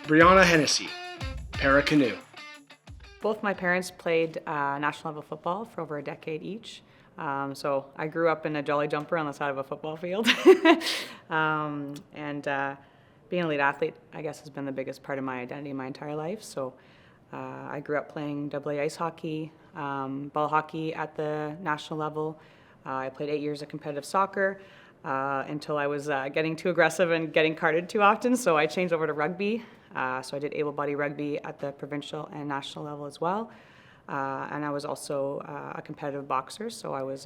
Brianna Hennessy, Canoe. Both my parents played national level football for over a decade each. So I grew up in a jolly jumper on the side of a football field. Being an elite athlete, I guess, has been the biggest part of my identity my entire life. So I grew up playing AA ice hockey, ball hockey at the national level. I played 8 years of competitive soccer until I was getting too aggressive and getting carded too often. So I changed over to rugby. So I did able-body rugby at the provincial and national level as well. And I was also a competitive boxer, so I was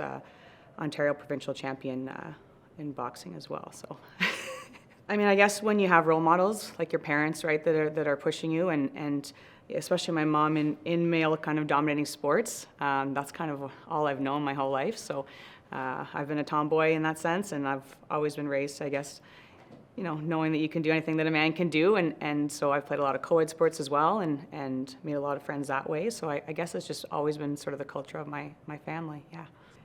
Ontario provincial champion in boxing as well. So, I mean, I guess when you have role models like your parents, right, that are pushing you, and especially my mom in male kind of dominating sports, that's kind of all I've known my whole life. So I've been a tomboy in that sense, and I've always been raised, I guess, you know, knowing that you can do anything that a man can do, and so I've played a lot of co-ed sports as well, and made a lot of friends that way. So I guess it's just always been sort of the culture of my family.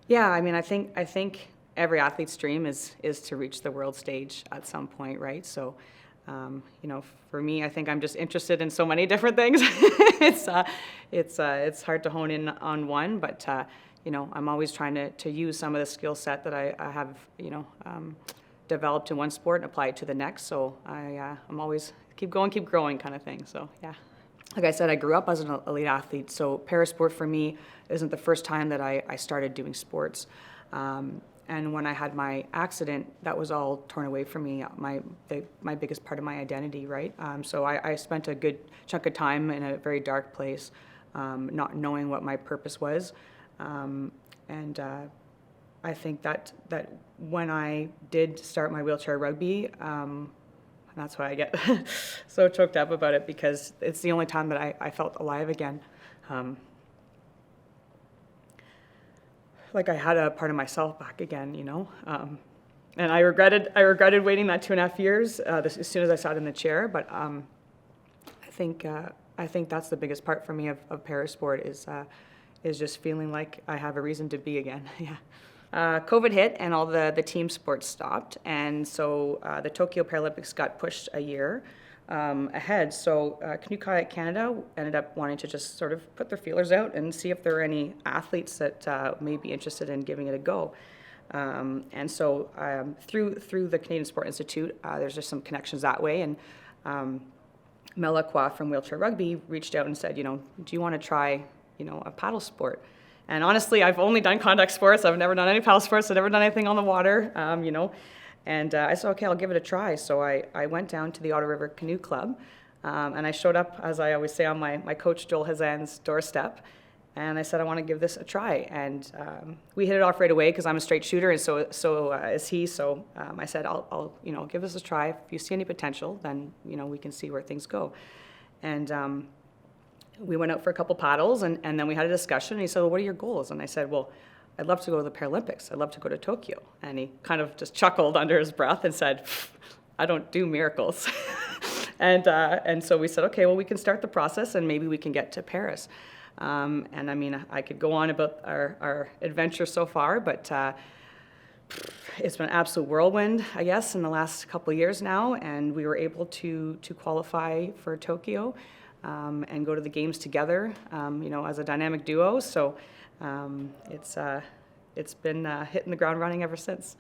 Yeah. I mean, I think every athlete's dream is to reach the world stage at some point, right? So, you know, for me, I think I'm just interested in so many different things. It's hard to hone in on one, but you know, I'm always trying to use some of the skill set that I have, you know, developed in one sport and apply it to the next. So I'm always keep going, keep growing kind of thing. So yeah. Like I said, I grew up as an elite athlete. So parasport for me isn't the first time that I started doing sports. And when I had my accident, that was all torn away from me, my biggest part of my identity, right? So I spent a good chunk of time in a very dark place, not knowing what my purpose was. I think that when I did start my wheelchair rugby, that's why I get so choked up about it, because it's the only time that I felt alive again. Like I had a part of myself back again, you know. And I regretted waiting that 2.5 years as soon as I sat in the chair. But I think that's the biggest part for me of parasport is just feeling like I have a reason to be again. Yeah. COVID hit and all the team sports stopped, and so the Tokyo Paralympics got pushed a year ahead. So Canoe Kayak Canada ended up wanting to just sort of put their feelers out and see if there were any athletes that may be interested in giving it a go. And so through the Canadian Sport Institute, there's just some connections that way, and Mel Lacroix from Wheelchair Rugby reached out and said, you know, do you want to try, you know, a paddle sport? And honestly, I've only done contact sports. I've never done any paddle sports. I've never done anything on the water, you know. And I said, okay, I'll give it a try. So I went down to the Otter River Canoe Club, and I showed up, as I always say, on my coach Joel Hazan's doorstep. And I said, I want to give this a try. And we hit it off right away because I'm a straight shooter, and so is he. So I said, I'll you know, give this a try. If you see any potential, then, you know, we can see where things go. And we went out for a couple paddles, and then we had a discussion, and he said, well, what are your goals? And I said, well, I'd love to go to the Paralympics. I'd love to go to Tokyo. And he kind of just chuckled under his breath and said, I don't do miracles. And so we said, okay, well, we can start the process, and maybe we can get to Paris. And I mean, I could go on about our adventure so far, but it's been an absolute whirlwind, I guess, in the last couple of years now, and we were able to qualify for Tokyo. And go to the games together, you know, as a dynamic duo. So it's been hitting the ground running ever since.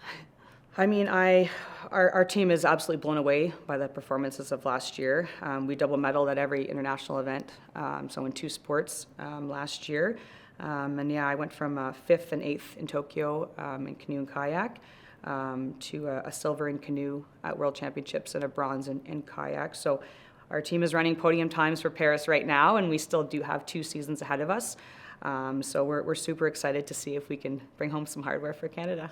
I mean, our team is absolutely blown away by the performances of last year. We double medaled at every international event, so in 2 sports last year. And yeah, I went from 5th and 8th in Tokyo in canoe and kayak to a silver in canoe at World Championships and a bronze in kayak. So our team is running podium times for Paris right now, and we still do have 2 seasons ahead of us. So we're super excited to see if we can bring home some hardware for Canada.